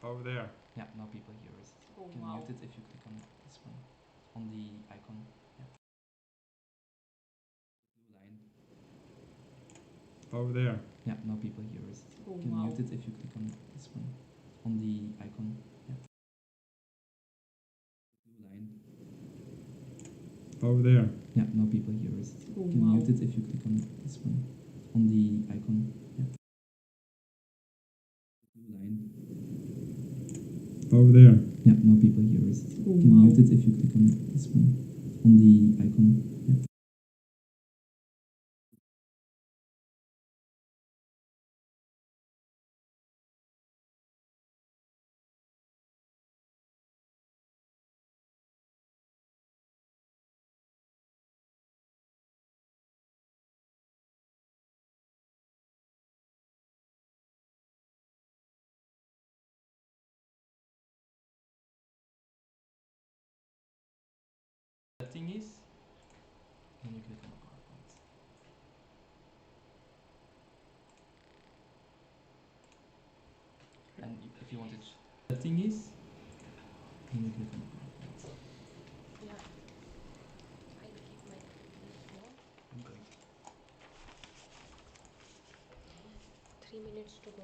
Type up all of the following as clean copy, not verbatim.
Over there. Yeah, now people hear us. Oh, You can wow. mute it if you click on this one, on the icon. Yeah. Blue line. Over there. Yeah, now people hear us. Oh, You can wow. mute it if you click on this one, on the icon. Yeah. Blue line. Over there. Yeah, now people hear us. Oh, You can wow. mute it if you click on this one, on the icon. Yeah. Blue line. Over there. Yeah, now people hear us. Oh, You can wow. mute it if you click on this one, on the icon. Yeah. The thing is, then you click on PowerPoint. And if you want it, the thing is, then you click on PowerPoint. Yeah. I'll keep my this here. Okay. 3 minutes to go.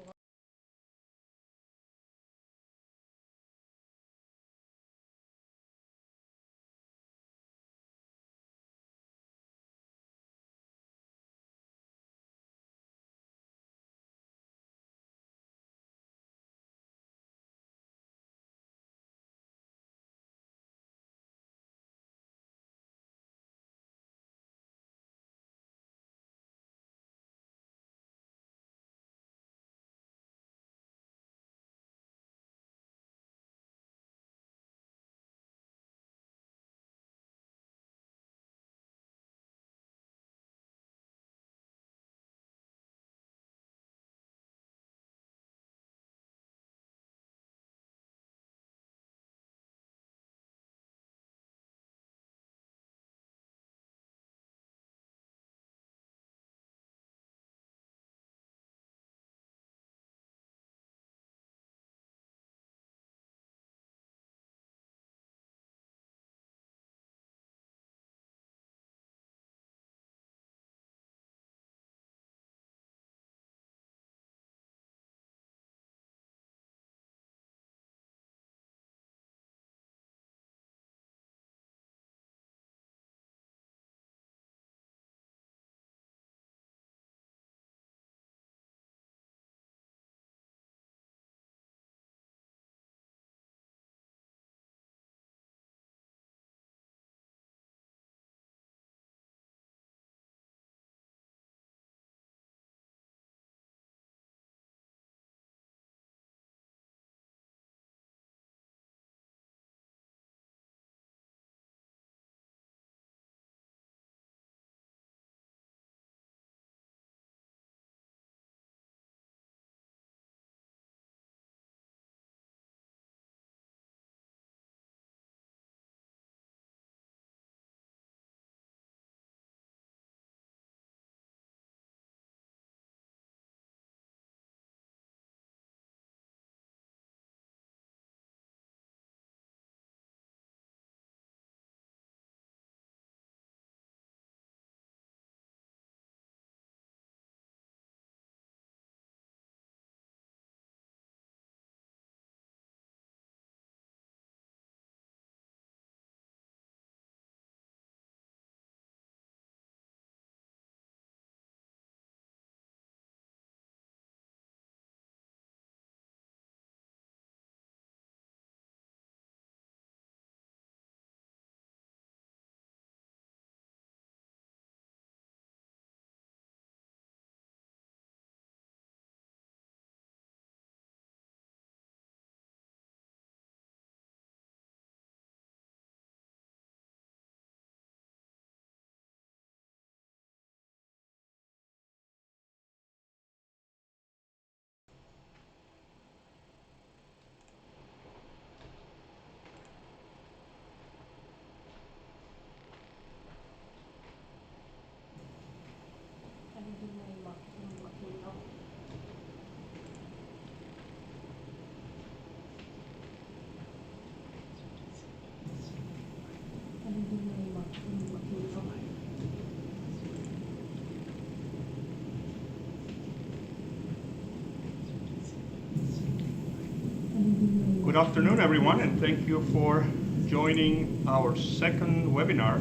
afternoon, everyone, and thank you for joining our second webinar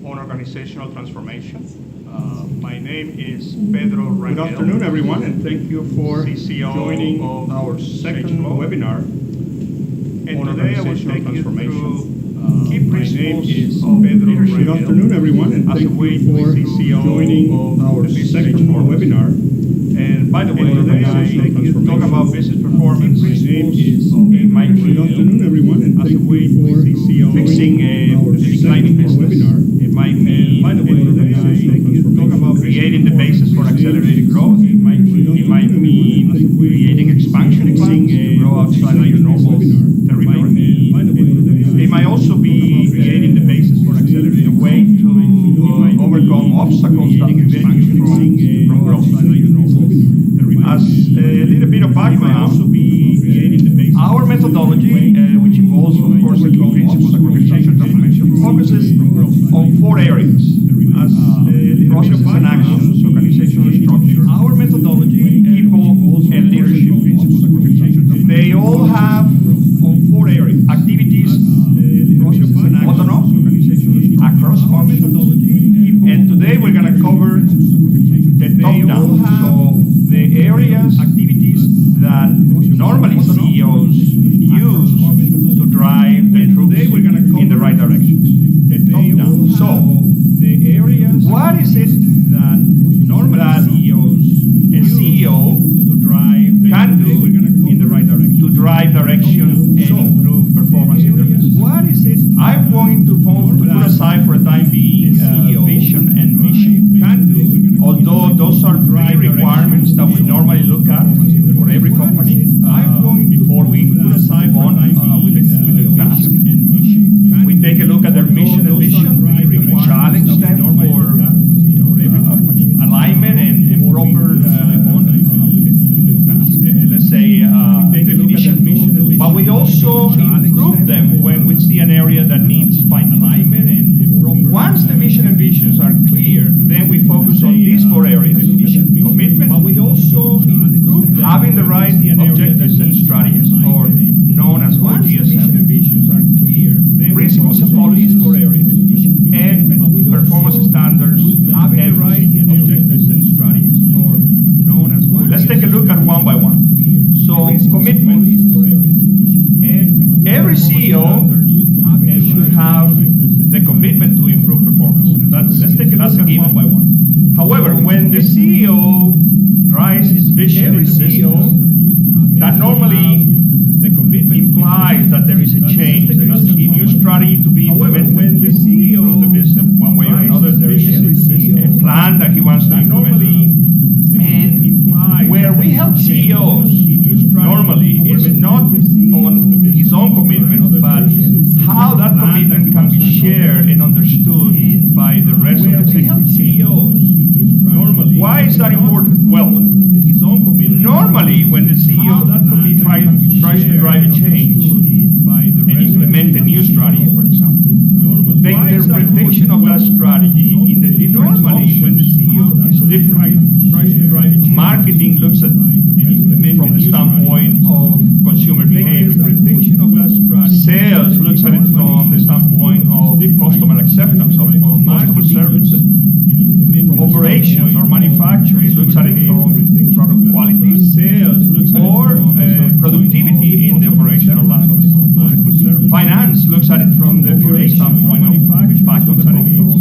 on organizational transformation. My name is Pedro Rangel. Good afternoon, everyone, and thank you for CCO joining of our second webinar And on today I will organizational take you transformation. through key My name principles is of Pedro leadership Rangel. Good afternoon, everyone, and as thank a way you to for be CCO joining of our the business second performance. webinar. And by the way, on today I will organizational take you to talk transformation. about business performance. My name is It might Good afternoon, mean everyone, and as a thank way you to for fixing a our declining second business. webinar. It might mean, by the way, today I will take you to talk about creating the basis for accelerated growth. It might mean creating expansion plans to grow outside of your normal territory. It might also be creating the basis for accelerated way to overcome obstacles that prevent you from growth. As a little bit of background, our methodology, which involves, of course, the key principles of organizational transformation, focuses on 4 areas: processes and actions, organizational structure, our methodology, people, and leadership. They all have 4 areas: activities, processes and actions, bottom-up, across functions, and today we're going to cover the top-down. So the areas, activities that normally CEOs use to drive the troops in the right direction. So, what is it that normally CEOs and CEO can do in the right direction to drive direction and improve performance in their business? What is it? I'm going to put aside for a time being vision and mission can do, although those are 3 requirements that we normally look at for every company before we move on with the task and mission. We take a look at their mission and vision, we challenge them for alignment and proper let's say definition. But we also improve them when we see an area that needs fine alignment and proper. Once the mission and visions are clear, then we focus on these 4 areas: commitment, but we also improve having the right objectives and strategies, or known as OGSM, principles and policies, and performance standards, having the right objectives and strategies, or known as. Let's take a look at one by one. So, commitment. And every CEO should have the commitment to improve performance. That's a given. However, when the CEO drives his vision in the business, that normally implies that there is a change. There is a new strategy to be implemented when the CEO improve the business one way or another. There is a plan that he wants to implement. And where we help CEOs normally is not on his own commitment, but how that commitment can be shared and understood by the rest of the executive team. Normally, why is that important? Well, normally when the CEO tries to drive a change and implement a new strategy, for example, the interpretation of that strategy in the different functions is different. Marketing looks at from the standpoint of consumer behavior. Sales looks at it from the standpoint of customer acceptance of customer service. Operations or manufacturing looks at it from product quality. Sales looks or productivity in the operational lines. Finance looks at it from the pure standpoint of impact on the profits.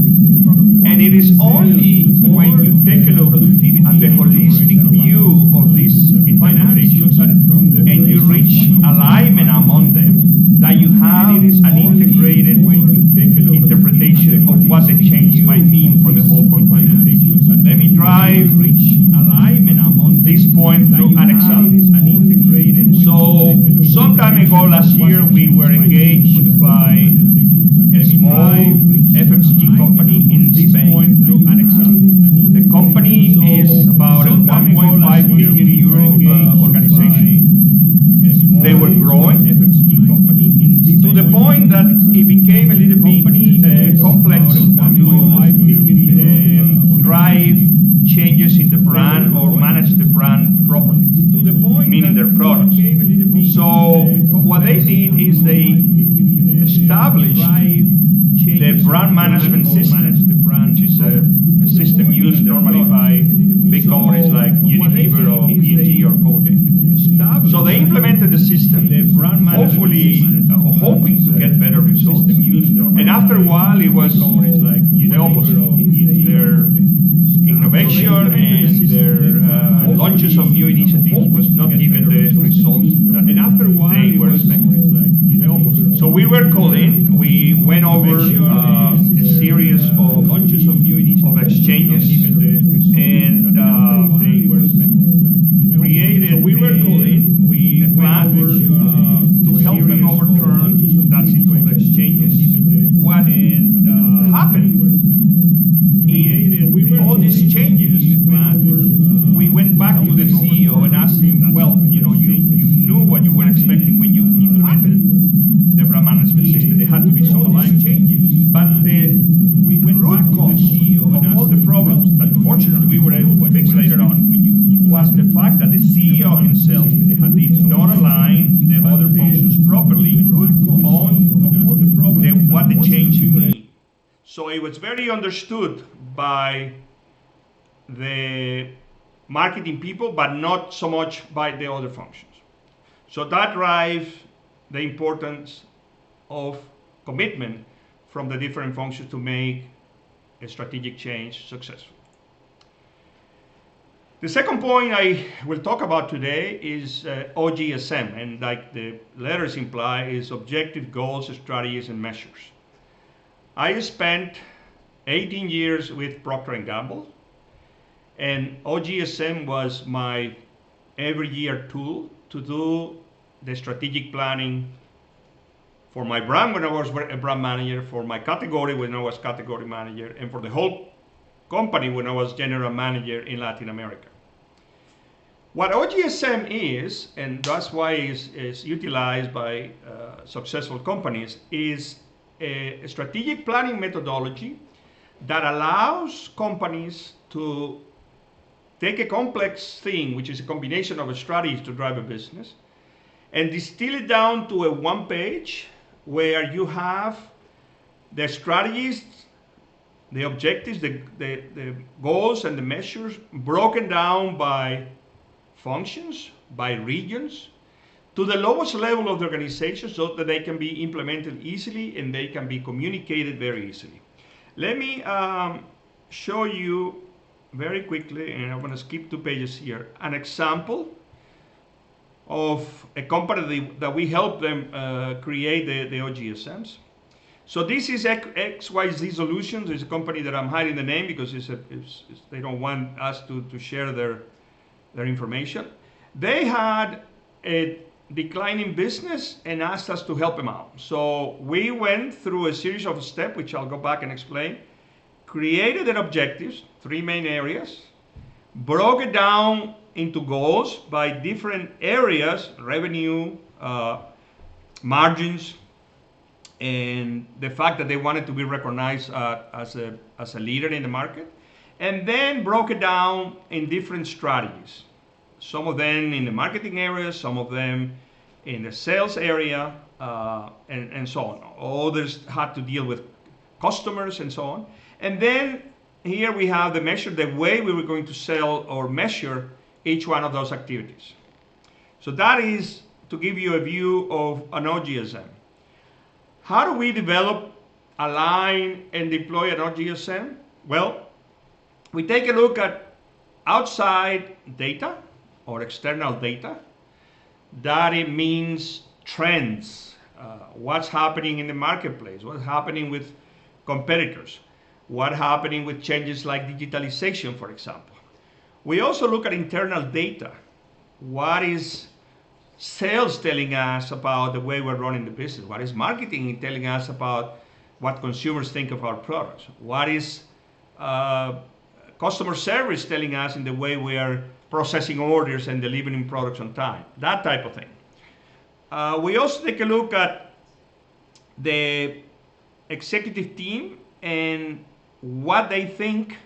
And it is only when you take a look at the holistic view of these interpretations and you reach alignment among them, that you have an integrated interpretation of what the change might mean for the whole corporation. Let me drive alignment among this point through an example. So, some time ago last year, we were engaged by a small FMCG company in Spain. The company is about a 1.5 billion euro organization. They were growing to the point that it became a little bit complex to drive changes in the brand or manage the brand properly, meaning their products. So what they did is they established the brand management system, which is a system used normally by big companies like Unilever or P&G or Colgate. So they implemented the system, hopefully hoping to get better results. And after a while, it was the opposite. Their innovation and their launches of new initiatives was not giving the results that they were expecting. So we were called in. We went over a series of exchanges and created a plan to help them overturn that situation. What happened in all these changes, we went back to the CEO and asked him, well, you knew what you were expecting when you implemented the brand management system. They had to be some aligned changes. But the root cause of all the problems that fortunately we were able to fix later on was the fact that the CEO himself did not align the other functions properly on what the change meant. So it was very understood by the marketing people, but not so much by the other functions. So that drives the importance of commitment from the different functions to make a strategic change successful. The second point I will talk about today is OGSM, and like the letters imply, is objective, goals, strategies, and measures. I spent 18 years with Procter & Gamble, and OGSM was my every year tool to do the strategic planning for my brand when I was a brand manager, for my category when I was category manager, and for the whole company when I was general manager in Latin America. What OGSM is, and that's why it's utilized by successful companies, is a strategic planning methodology that allows companies to take a complex thing, which is a combination of strategies to drive a business, and distill it down to a one page where you have the strategies, the objectives, the goals, and the measures broken down by functions, by regions, to the lowest level of the organization so that they can be implemented easily and they can be communicated very easily. Let me show you very quickly, and I'm going to skip 2 pages here, an example of a company that we helped them create the OGSMs. So this is XYZ Solutions. It's a company that I'm hiding the name because they don't want us to share their information. They had a declining business and asked us to help them out. So we went through a series of steps, which I'll go back and explain, created their objectives, 3 main areas, broke it down into goals by different areas, revenue, margins, and the fact that they wanted to be recognized as a leader in the market, and then broke it down in different strategies. Some of them in the marketing area, some of them in the sales area, and so on. Others had to deal with customers and so on. And then here we have the measure, the way we were going to sell or measure each one of those activities. So that is to give you a view of an OGSM. How do we develop, align, and deploy an OGSM? Well, we take a look at outside data or external data. That it means trends, what's happening in the marketplace, what's happening with competitors, what's happening with changes like digitalization, for example. We also look at internal data. What is sales telling us about the way we're running the business? What is marketing telling us about what consumers think of our products? What is customer service telling us in the way we are processing orders and delivering products on time? That type of thing. We also take a look at the executive team and what they think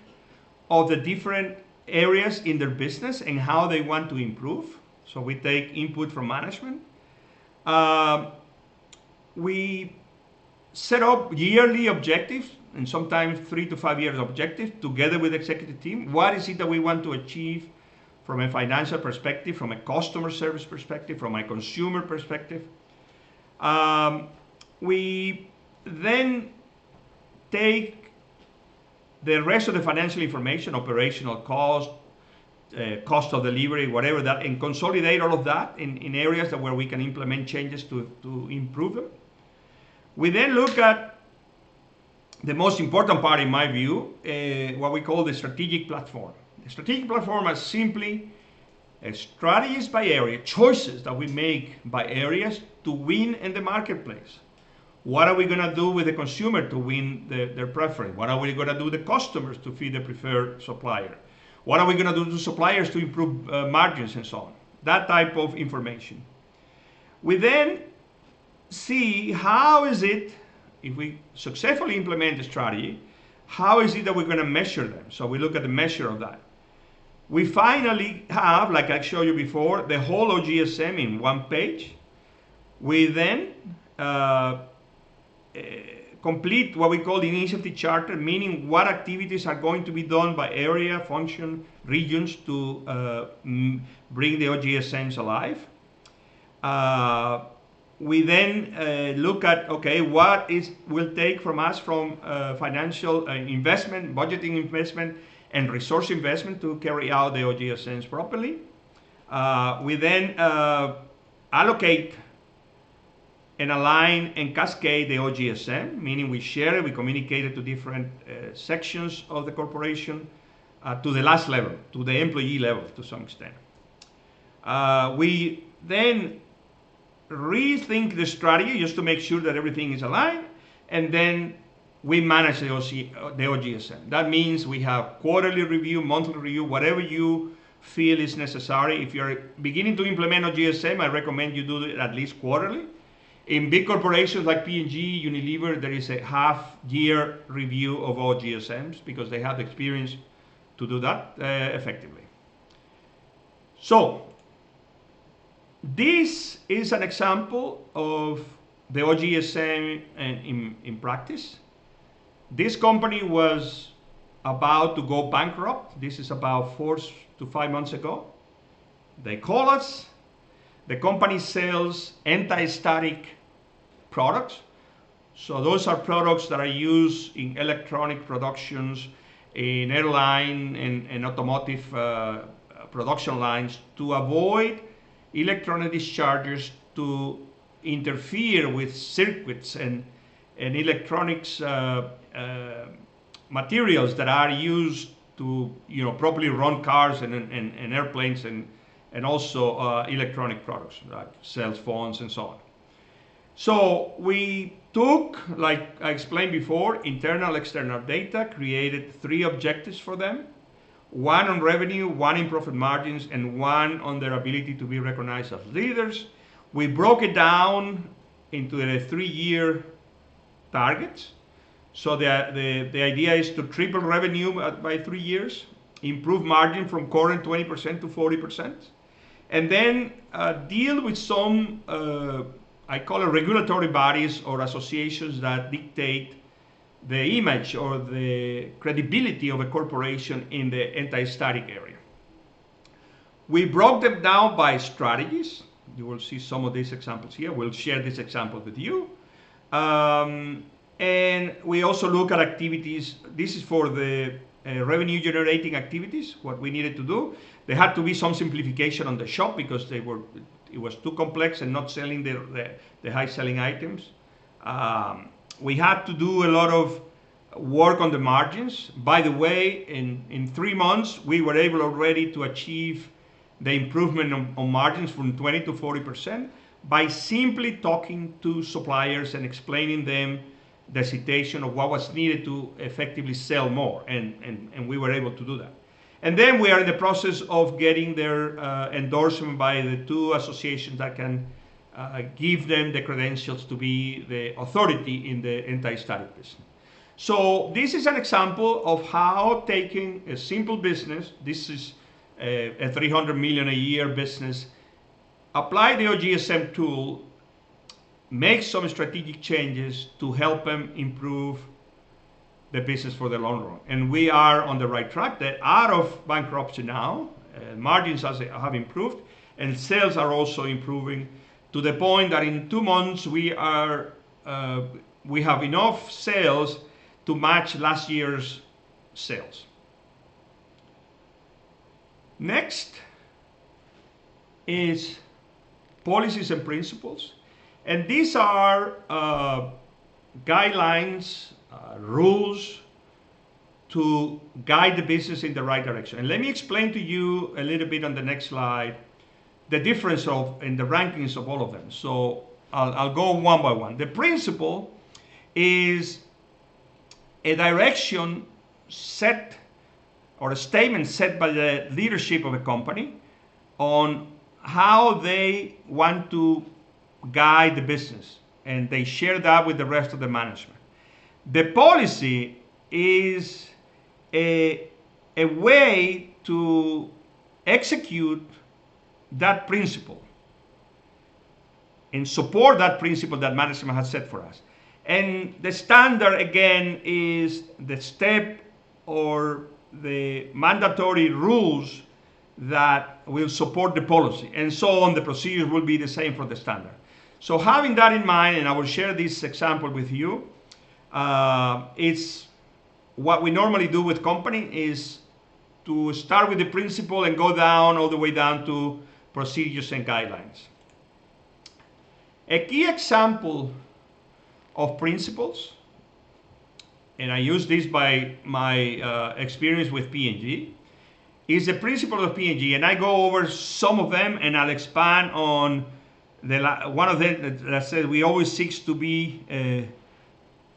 of the different areas in their business and how they want to improve. So we take input from management. We set up yearly objectives and sometimes 3 to 5 years objectives together with the executive team. What is it that we want to achieve from a financial perspective, from a customer service perspective, from a consumer perspective? We then take the rest of the financial information, operational cost, cost of delivery, whatever that, and consolidate all of that in areas where we can implement changes to improve them. We then look at the most important part, in my view, what we call the strategic platform. The strategic platform is simply strategies by area, choices that we make by areas to win in the marketplace. What are we going to do with the consumer to win their preference? What are we going to do with the customers to feed the preferred supplier? What are we going to do to suppliers to improve margins and so on? That type of information. We then see how is it, if we successfully implement the strategy, how is it that we're going to measure them? So we look at the measure of that. We finally have, like I showed you before, the whole OGSM in one page. We then complete what we call the initiative charter, meaning what activities are going to be done by area, function, regions to bring the OGSMs alive. We then look at, okay, what will take from us from financial investment, budgeting investment, and resource investment to carry out the OGSMs properly. We then allocate and align and cascade the OGSM, meaning we share it, we communicate it to different sections of the corporation, to the last level, to the employee level to some extent. We then rethink the strategy just to make sure that everything is aligned, and then we manage the OGSM. That means we have quarterly review, monthly review, whatever you feel is necessary. If you're beginning to implement OGSM, I recommend you do it at least quarterly. In big corporations like P&G, Unilever, there is a half-year review of OGSMs because they have the experience to do that effectively. So, this is an example of the OGSM in practice. This company was about to go bankrupt. This is about 4 to 5 months ago. They call us. The company sells anti-static products. So those are products that are used in electronic productions, in airline and automotive production lines to avoid electronic discharges to interfere with circuits and electronics materials that are used to properly run cars and airplanes and also electronic products like cell phones and so on. So we took, like I explained before, internal, external data, created 3 objectives for them. 1 on revenue, 1 in profit margins, and 1 on their ability to be recognized as leaders. We broke it down into the 3-year targets. So the idea is to triple revenue by 3 years, improve margin from current 20% to 40%, and then deal with some, I call it regulatory bodies or associations that dictate the image or the credibility of a corporation in the anti-static area. We broke them down by strategies. You will see some of these examples here. We'll share this example with you. And we also look at activities. This is for the revenue generating activities, what we needed to do. There had to be some simplification on the shop because it was too complex and not selling the high selling items. We had to do a lot of work on the margins. By the way, in 3 months, we were able already to achieve the improvement on margins from 20 to 40% by simply talking to suppliers and explaining them the situation of what was needed to effectively sell more, and we were able to do that. And then we are in the process of getting their endorsement by the 2 associations that can give them the credentials to be the authority in the anti-static business. So this is an example of how taking a simple business, this is a 300 million a year business, apply the OGSM tool, make some strategic changes to help them improve the business for the long run. And we are on the right track. They're out of bankruptcy now. Margins have improved, and sales are also improving to the point that in 2 months we have enough sales to match last year's sales. Next is policies and principles. And these are guidelines, rules to guide the business in the right direction. And let me explain to you a little bit on the next slide the difference in the rankings of all of them. So I'll go one by one. The principle is a direction set or a statement set by the leadership of a company on how they want to guide the business, and they share that with the rest of the management. The policy is a way to execute that principle and support that principle that management has set for us. And the standard, again, is the step or the mandatory rules that will support the policy. And so on, the procedures will be the same for the standard. So having that in mind, and I will share this example with you, it's what we normally do with company is to start with the principle and go down all the way down to procedures and guidelines. A key example of principles, and I use this by my experience with P&G, is the principle of P&G, and I go over some of them, and I'll expand on one of them that says we always seek to be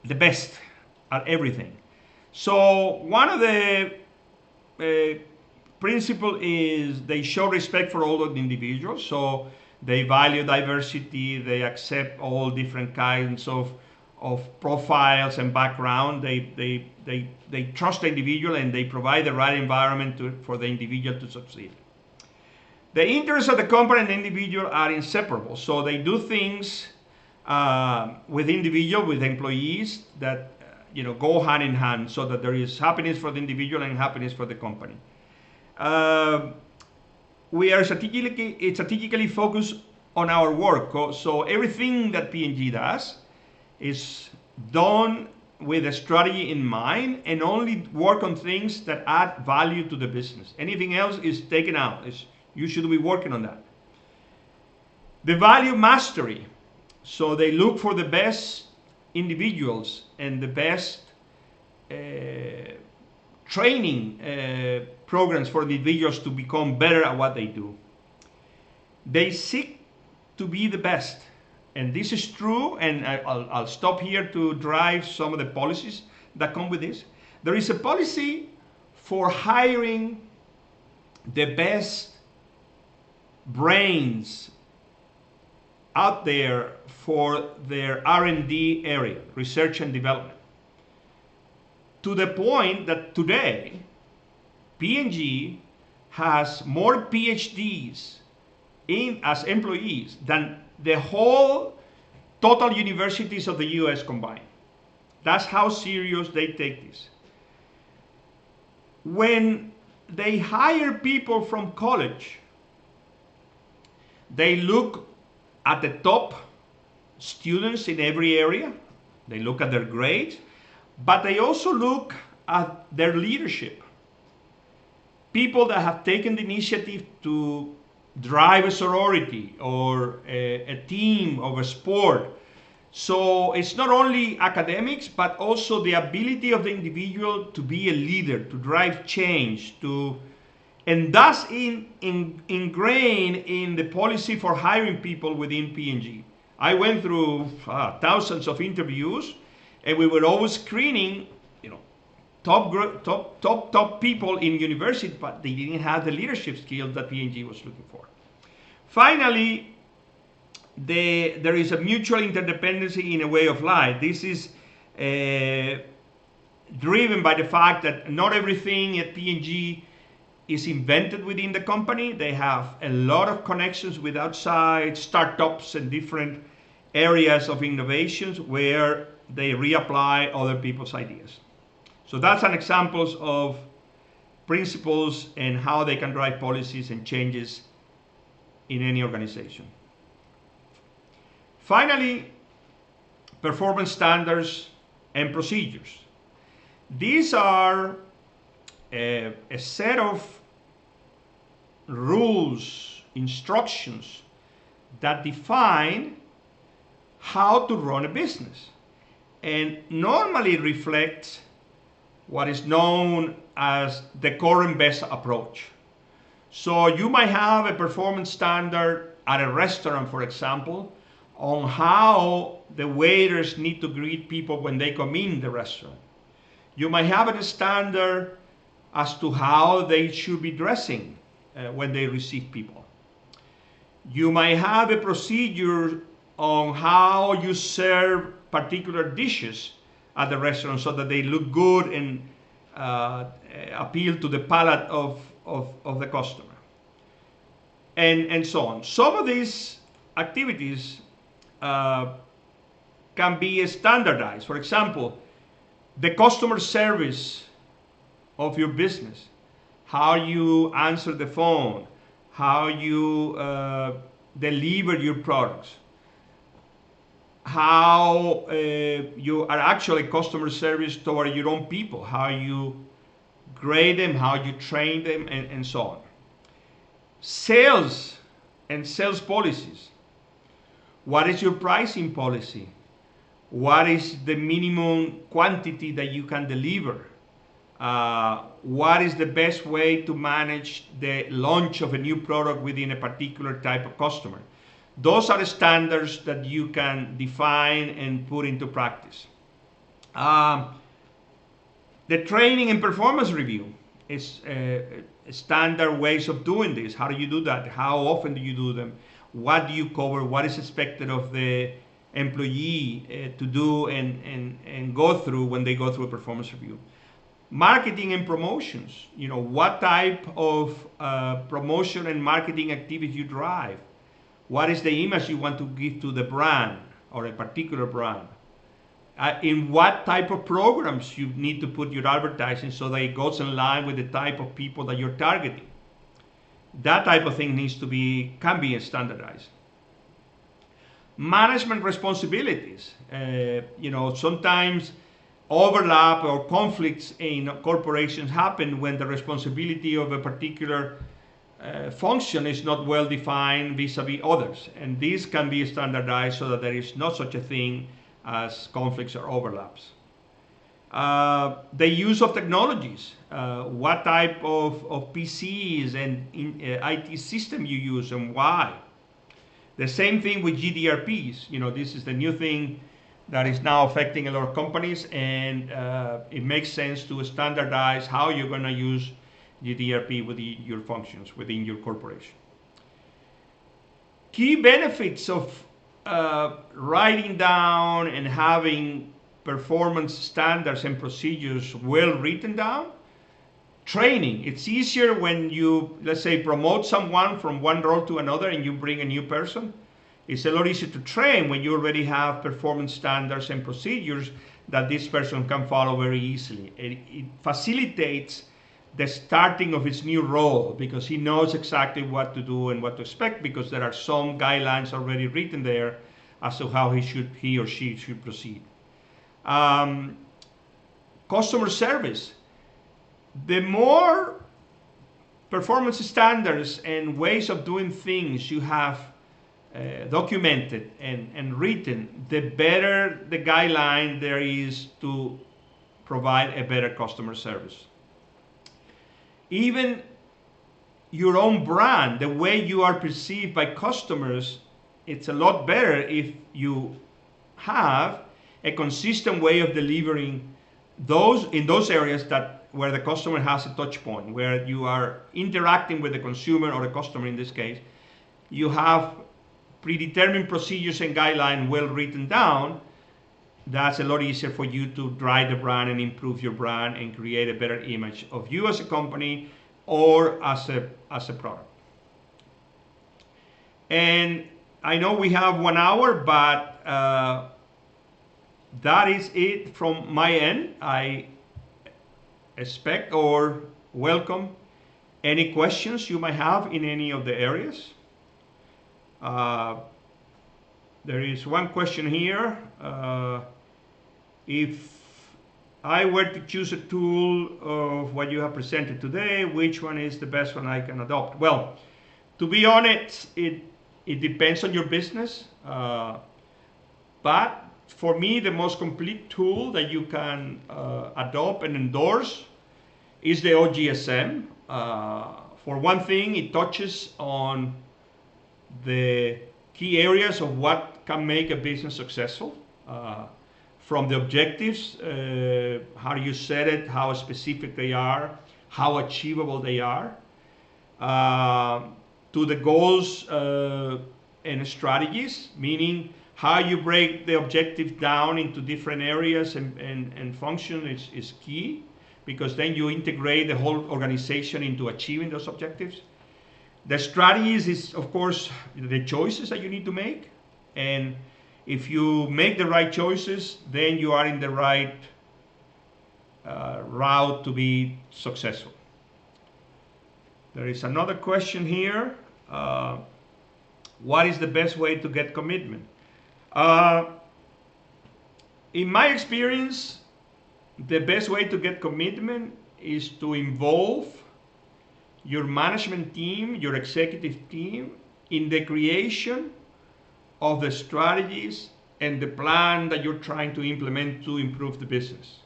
the best at everything. So one of the principle is they show respect for all of the individuals. So they value diversity, they accept all different kinds of profiles and background. They trust the individual, and they provide the right environment for the individual to succeed. The interests of the company and the individual are inseparable. So they do things with individual, with employees that go hand in hand, so that there is happiness for the individual and happiness for the company. We are strategically focused on our work. So everything that P&G does is done with a strategy in mind, and only work on things that add value to the business. Anything else is taken out. You should be working on that. The value mastery. So they look for the best individuals and the best training programs for the individuals to become better at what they do. They seek to be the best. And this is true, and I'll stop here to drive some of the policies that come with this. There is a policy for hiring the best brains out there for their R&D area, research and development. To the point that today, P&G has more PhDs as employees than the whole total universities of the US combined. That's how serious they take this. When they hire people from college, they look at the top students in every area. They look at their grades, but they also look at their leadership. People that have taken the initiative to drive a sorority or a team of a sport. So it's not only academics, but also the ability of the individual to be a leader, to drive change, and thus ingrained in the policy for hiring people within P&G. I went through thousands of interviews, and we were always screening, top people in university, but they didn't have the leadership skills that P&G was looking for. Finally, there is a mutual interdependency in a way of life. This is driven by the fact that not everything at P&G is invented within the company. They have a lot of connections with outside startups and different areas of innovations where they reapply other people's ideas. So that's an example of principles and how they can drive policies and changes in any organization. Finally, performance standards and procedures. These are a set of rules, instructions that define how to run a business and normally reflect what is known as the current best approach. So you might have a performance standard at a restaurant, for example, on how the waiters need to greet people when they come in the restaurant. You might have a standard as to how they should be dressing when they receive people. You might have a procedure on how you serve particular dishes at the restaurant so that they look good and appeal to the palate of the customer. And so on. Some of these activities can be standardized. For example, the customer service of your business, how you answer the phone, how you deliver your products, how you are actually customer service toward your own people, how you grade them, how you train them, and so on. Sales and sales policies. What is your pricing policy? What is the minimum quantity that you can deliver? What is the best way to manage the launch of a new product within a particular type of customer? Those are the standards that you can define and put into practice. The training and performance review is standard ways of doing this. How do you do that? How often do you do them? What do you cover? What is expected of the employee to do and go through when they go through a performance review? Marketing and promotions. What type of promotion and marketing activities you drive? What is the image you want to give to the brand or a particular brand? In what type of programs you need to put your advertising so that it goes in line with the type of people that you're targeting. That type of thing can be standardized. Management responsibilities. Sometimes overlap or conflicts in corporations happen when the responsibility of a particular function is not well defined vis-a-vis others. And these can be standardized so that there is not such a thing as conflicts or overlaps. The use of technologies. What type of PCs and IT system you use and why. The same thing with GDRPs. This is the new thing that is now affecting a lot of companies, and it makes sense to standardize how you're going to use GDRP within your functions, within your corporation. Key benefits of writing down and having performance standards and procedures well written down. Training. It's easier when you, let's say, promote someone from one role to another and you bring a new person. It's a lot easier to train when you already have performance standards and procedures that this person can follow very easily. It facilitates the starting of his new role because he knows exactly what to do and what to expect because there are some guidelines already written there as to how he or she should proceed. Customer service. The more performance standards and ways of doing things you have documented and written, the better the guideline there is to provide a better customer service. Even your own brand, the way you are perceived by customers, it's a lot better if you have a consistent way of delivering in those areas where the customer has a touch point, where you are interacting with the consumer or the customer in this case. You have predetermined procedures and guidelines well written down. that's a lot easier for you to drive the brand and improve your brand and create a better image of you as a company or as a product. And I know we have 1 hour, but that is it from my end. I expect or welcome any questions you might have in any of the areas. There is one question here. If I were to choose a tool of what you have presented today, which one is the best one I can adopt? Well, to be honest, it depends on your business. But for me, the most complete tool that you can adopt and endorse is the OGSM. For one thing, it touches on the key areas of what can make a business successful. From the objectives, how you set it, how specific they are, how achievable they are, to the goals and strategies, meaning how you break the objective down into different areas and function is key, because then you integrate the whole organization into achieving those objectives. The strategies is, of course, the choices that you need to make. And if you make the right choices, then you are in the right route to be successful. There is another question here. What is the best way to get commitment? In my experience, the best way to get commitment is to involve your management team, your executive team, in the creation of the strategies and the plan that you're trying to implement to improve the business.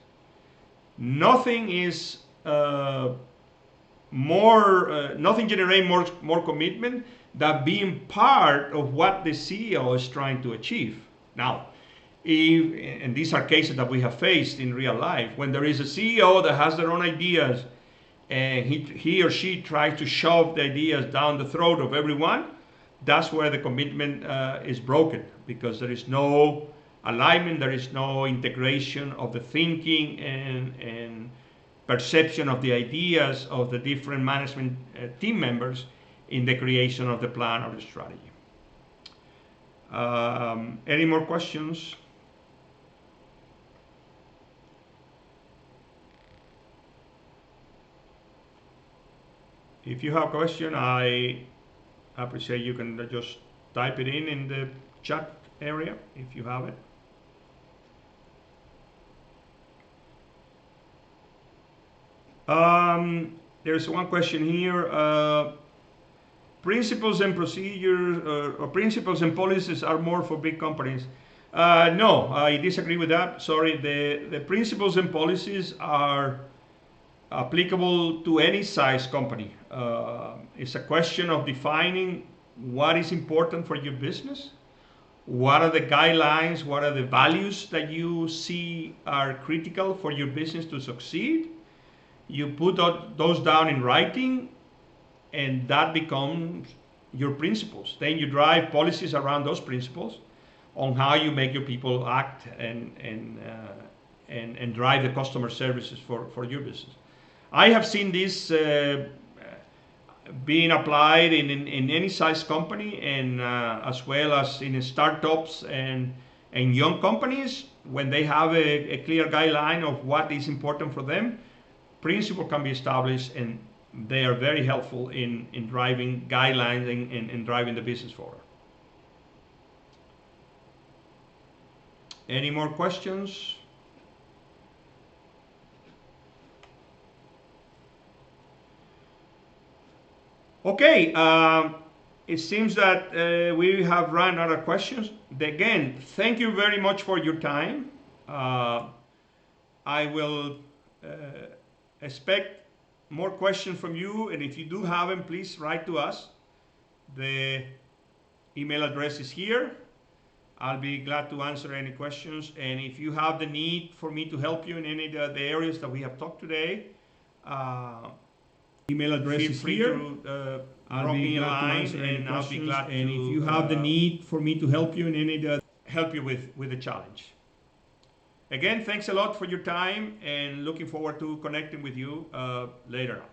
Nothing is nothing generates more commitment than being part of what the CEO is trying to achieve. Now, and these are cases that we have faced in real life, when there is a CEO that has their own ideas and he or she tries to shove the ideas down the throat of everyone, that's where the commitment is broken, because there is no alignment, there is no integration of the thinking and perception of the ideas of the different management team members in the creation of the plan or the strategy. Any more questions? If you have a question, I appreciate you can just type it in the chat area if you have it. There's one question here. Principles and procedures or principles and policies are more for big companies. No, I disagree with that. Sorry, the principles and policies are applicable to any size company. It's a question of defining what is important for your business, what are the guidelines, what are the values that you see are critical for your business to succeed. You put those down in writing, and that becomes your principles. Then you drive policies around those principles on how you make your people act and drive the customer services for your business. I have seen this being applied in any size company, and as well as in startups and young companies. When they have a clear guideline of what is important for them, principle can be established, and they are very helpful in driving guidelines and driving the business forward. Any more questions? Okay, it seems that we have run out of questions. Again, thank you very much for your time. I will expect more questions from you, and if you do have them, please write to us. The email address is here. I'll be glad to answer any questions, and if you have the need for me to help you in any of the areas that we have talked today, email address is here. I'll be glad to answer any questions, and if you have the need for me to help you in any of the help you with the challenge. Again, thanks a lot for your time and looking forward to connecting with you later on.